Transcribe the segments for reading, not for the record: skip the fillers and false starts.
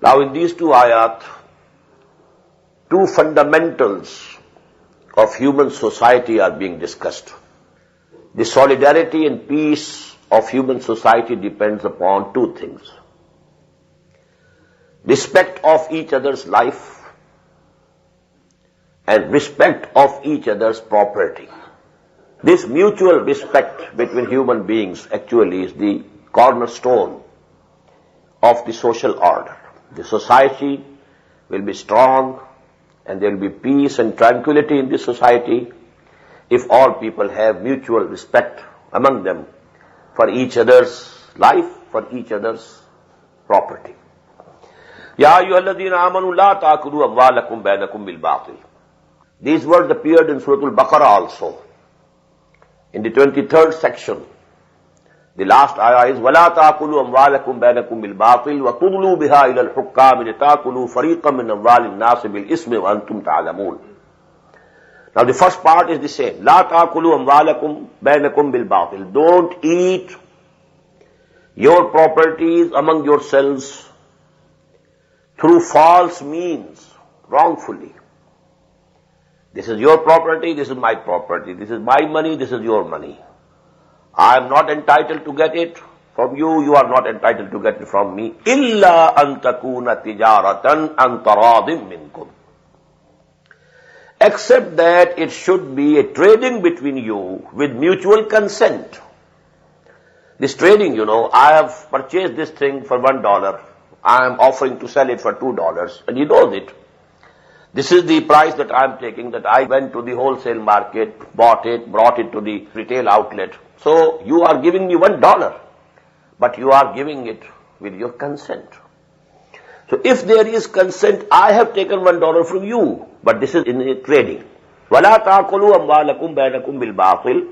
Now in these two ayat, two fundamentals of human society are being discussed. The solidarity and peace of human society depends upon two things. Respect of each other's life and respect of each other's property. This mutual respect between human beings actually is the cornerstone of the social order. The society will be strong and there will be peace and tranquility in this society if all people have mutual respect among them for each other's life, for each other's property. Ya ayyuhalladhina amanu la ta'kulu amwalakum bainakum bil batil. These words appeared in Surah Al-Baqarah also. In the 23rd section, the last ayah is وَلَا تَأْكُلُوا أَمْوَالَكُمْ بَيْنَكُمْ بِالْبَاطِلِ وَتُدْلُوا بِهَا إِلَى الْحُكَّامِ لِتَأْكُلُوا فَرِيقًا مِنْ أَمْوَالِ النَّاسِ بِالْإِثْمِ وَأَنْتُمْ تَعْلَمُونَ. Now the first part is the same. لَا تَأْكُلُوا أَمْوَالَكُمْ بَيْنَكُمْ بِالْبَاطِلِ. Don't eat your properties among yourselves through false means, wrongfully. This is your property, this is my property. This is my money, this is your money. I am not entitled to get it from you, you are not entitled to get it from me. إِلَّا أَن تَكُونَ تِجَارَةً أَن تَرَاضٍ مِّنْكُمْ. Except that it should be a trading between you with mutual consent. This trading, I have purchased this thing for $1. I am offering to sell it for $2, and he knows it. This is the price that I am taking, that I went to the wholesale market, bought it, brought it to the retail outlet. So you are giving me $1, but you are giving it with your consent. So if there is consent, I have taken $1 from you, but this is in trading. وَلَا تَأْكُلُوا أَمْوَالَكُمْ بَيْنَكُمْ بِالْبَاطِلِ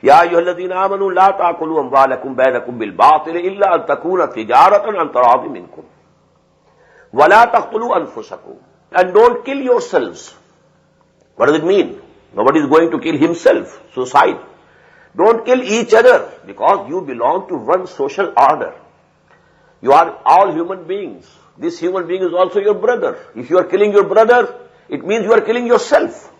يَا أَيُّهَا الَّذِينَ آمَنُوا لَا تَأْكُلُوا أَمْوَالَكُمْ بَيْنَكُمْ بِالْبَاطِلِ إِلَّا أَن تَكُونَ تِجَارَةً عَن تَرَاضٍ مِّنكُمْ وَلَا تَقْتُلُوا أَنفُسَكُمْ. And don't kill yourselves. What does it mean? Nobody is going to kill himself, suicide. Don't kill each other, because you belong to one social order. You are all human beings. This human being is also your brother. If you are killing your brother, it means you are killing yourself.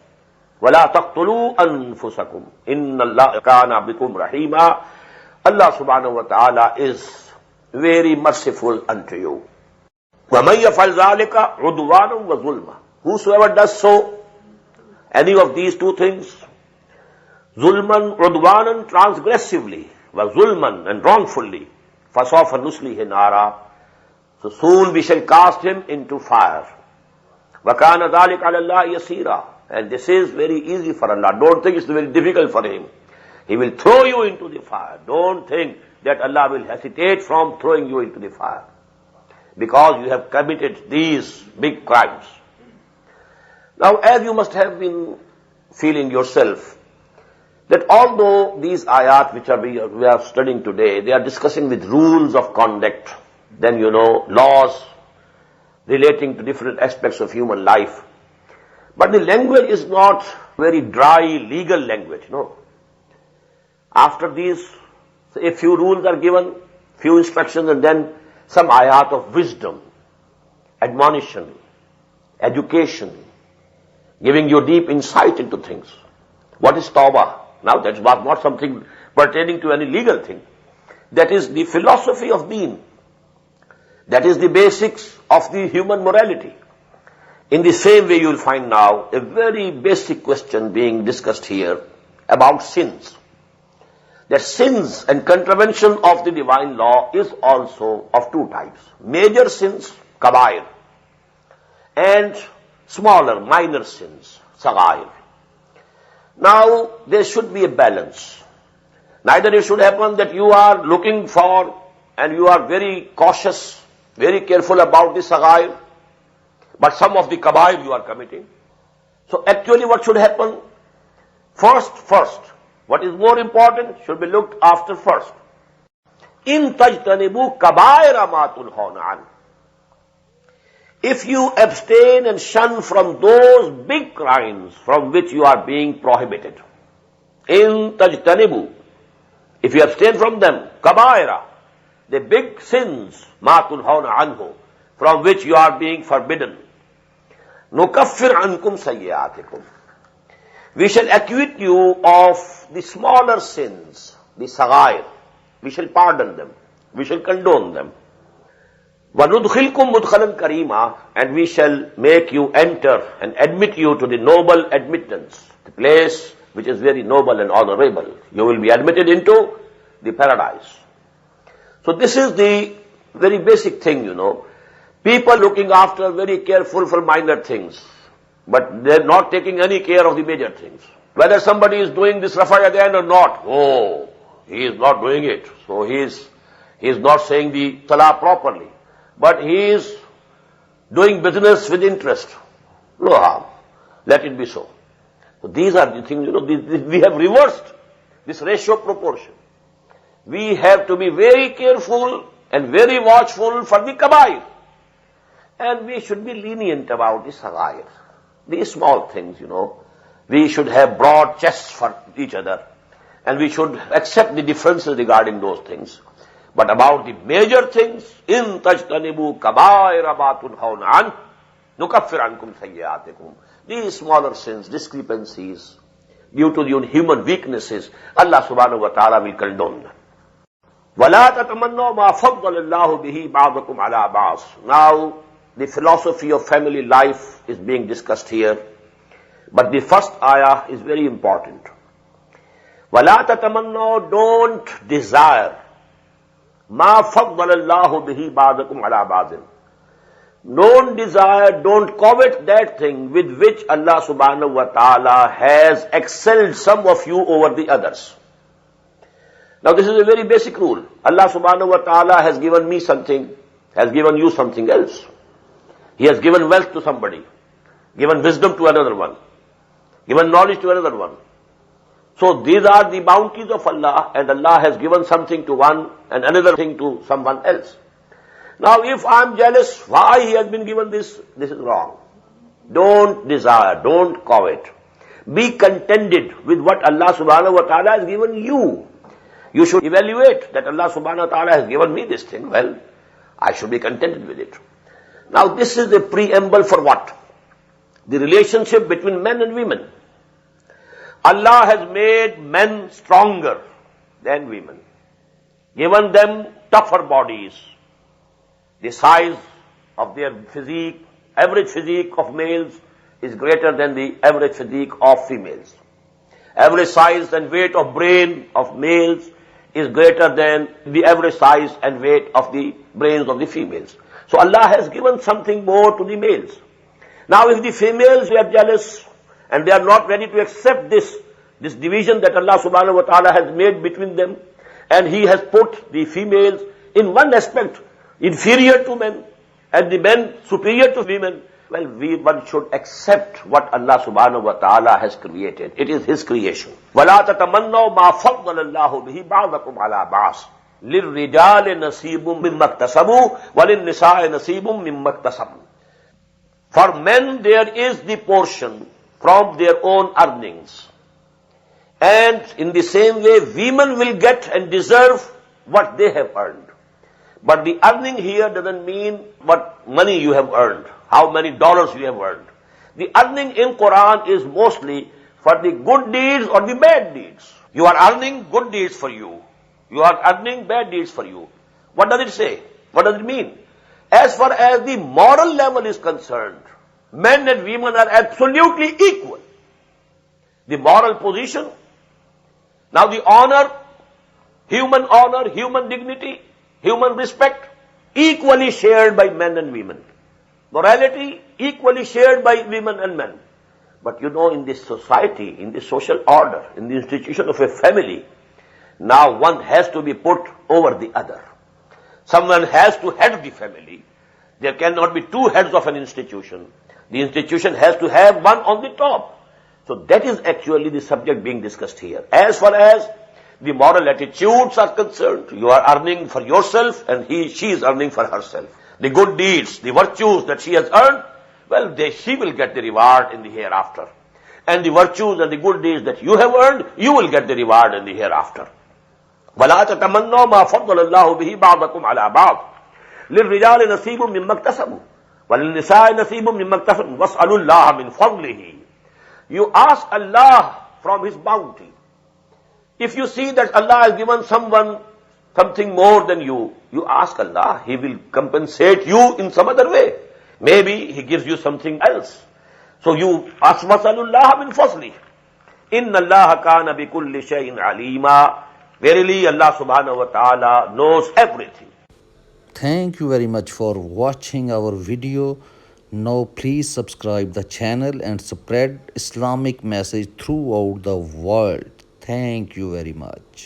وَلَا تَقْتُلُوا أَنفُسَكُمْ إِنَّ اللَّهَ كَانَ بِكُمْ رَحِيمًا. Allah subhanahu wa ta'ala is very merciful unto you. وَمَنْ يَفْعَلْ ذَلِكَ عُدْوَانًا وَظُلْمًا. Whosoever does so, any of these two things, ظُلْمًا عُدْوَانًا, transgressively, وَظُلْمًا, and wrongfully, فَسَوْفَ نُصْلِهِ نَارًا, so soon we shall cast him into fire. وَكَانَ ذَلِكَ عَلَى اللَّهِ يَسِيرًا. And this is very easy for Allah. Don't think it's very difficult for him. He will throw you into the fire. Don't think that Allah will hesitate from throwing you into the fire, because you have committed these big crimes. Now, as you must have been feeling yourself, that although these ayat which we are studying today, they are discussing with rules of conduct, then laws relating to different aspects of human life. But the language is not very dry legal language, no. After these, a few rules are given, few instructions, and then some ayat of wisdom, admonition, education, giving you deep insight into things. What is tawbah? Now that was not something pertaining to any legal thing. That is the philosophy of deen. That is the basics of the human morality. In the same way you will find now a very basic question being discussed here about sins. That sins and contravention of the divine law is also of two types. Major sins, kabair, and smaller, minor sins, sagair. Now, there should be a balance. Neither it should happen that you are looking for and you are very cautious, very careful about the sagair, but some of the kabair you are committing. So actually what should happen? First, what is more important should be looked after first. In tajtanibu kabaira ma tunhauna an. If you abstain and shun from those big crimes from which you are being prohibited. In tajtanibu. If you abstain from them, kabaira, the big sins, ma tunhauna anhu, from which you are being forbidden. Nukaffir ankum sayyiatikum. We shall acquit you of the smaller sins, the saghair. We shall pardon them. We shall condone them. وَنُدْخِلْكُمْ مُدْخَلًا كَرِيمًا, and we shall make you enter and admit you to the noble admittance, the place which is very noble and honorable. You will be admitted into the paradise. So this is the very basic thing, People looking after very careful for minor things, but they're not taking any care of the major things. Whether somebody is doing this Rafa Yadain or not, he is not doing it. So he is not saying the salah properly. But he is doing business with interest. No harm. Let it be so. So these are the things, we have reversed this ratio proportion. We have to be very careful and very watchful for the kabair. And we should be lenient about the saghair. These small things, We should have broad chests for each other. And we should accept the differences regarding those things. But about the major things, in tajtanibu kabaira ma tunhauna an, nukaffir ankum sayyiatikum. These smaller sins, discrepancies, due to the human weaknesses, Allah subhanahu wa ta'ala will condone them. وَلَا تَتَمَنَّوْا مَا فَضَّلَ اللَّهُ بِهِ بَعْضَكُمْ عَلَى بَعْضٍ. Now, the philosophy of family life is being discussed here. But the first ayah is very important. وَلَا تَتَمَنَّوْا, don't desire مَا فَضَّلَ اللَّهُ بِهِ بَعْضَكُمْ عَلَى بَعْضٍ. Don't desire, don't covet that thing with which Allah subhanahu wa ta'ala has excelled some of you over the others. Now this is a very basic rule. Allah subhanahu wa ta'ala has given me something, has given you something else. He has given wealth to somebody, given wisdom to another one, given knowledge to another one. So these are the bounties of Allah, and Allah has given something to one and another thing to someone else. Now if I am jealous why he has been given this is wrong. Don't desire, don't covet. Be contented with what Allah subhanahu wa ta'ala has given you. You should evaluate that Allah subhanahu wa ta'ala has given me this thing. Well, I should be contented with it. Now this is a preamble for what? The relationship between men and women. Allah has made men stronger than women, given them tougher bodies. The size of their physique, average physique of males is greater than the average physique of females. Average size and weight of brain of males is greater than the average size and weight of the brains of the females. So Allah has given something more to the males. Now if the females are jealous and they are not ready to accept this division that Allah subhanahu wa ta'ala has made between them, and He has put the females in one aspect inferior to men and the men superior to women, well, one should accept what Allah subhanahu wa ta'ala has created. It is His creation. وَلَا تَتَمَنَّوْا مَا فَضَّلَ اللَّهُ بِهِ بَعْضَكُمْ عَلَى بَعْضٍ لِلرِّجَالِ نَصِيبٌ مِّمَّا اكْتَسَبُوا وَلِلنِّسَاءِ نَصِيبٌ مِّمَّا اكْتَسَبُوا. For men there is the portion from their own earnings. And in the same way, women will get and deserve what they have earned. But the earning here doesn't mean what money you have earned, how many dollars you have earned. The earning in Quran is mostly for the good deeds or the bad deeds. You are earning good deeds for you. You are earning bad deeds for you. What does it say? What does it mean? As far as the moral level is concerned, men and women are absolutely equal. The moral position, now the honor, human dignity, human respect, equally shared by men and women. Morality, equally shared by women and men. But in this society, in this social order, in the institution of a family, now one has to be put over the other. Someone has to head the family. There cannot be two heads of an institution. The institution has to have one on the top. So that is actually the subject being discussed here. As far as the moral attitudes are concerned, you are earning for yourself and she is earning for herself. The good deeds, the virtues that she has earned, well, she will get the reward in the hereafter. And the virtues and the good deeds that you have earned, you will get the reward in the hereafter. وَلَا تَتَمَنَّوْا مَا فَضَّلَ اللَّهُ بِهِ بَعْضَكُمْ عَلَى بَعْضٍ لِلرِّجَالِ نَصِيبٌ مِّمَّا اكْتَسَبُوا وَلِلنِّسَاءِ نَصِيبٌ مِّمَّا اكْتَسَبْنَ وَاسْأَلُوا اللَّهَ مِنْ فَضْلِهِ. You ask Allah from His bounty. If you see that Allah has given someone something more than you, you ask Allah. He will compensate you in some other way. Maybe He gives you something else. So you ask وَاسْأَلُوا اللَّهَ مِنْ فَضْلِهِ. إِنَّ اللَّهَ كَانَ بِكُلِّ شَيْءٍ عَلِيمًا. Verily Allah subhanahu wa ta'ala knows everything. Thank you very much for watching our video. Now please subscribe the channel and spread Islamic message throughout the world. Thank you very much.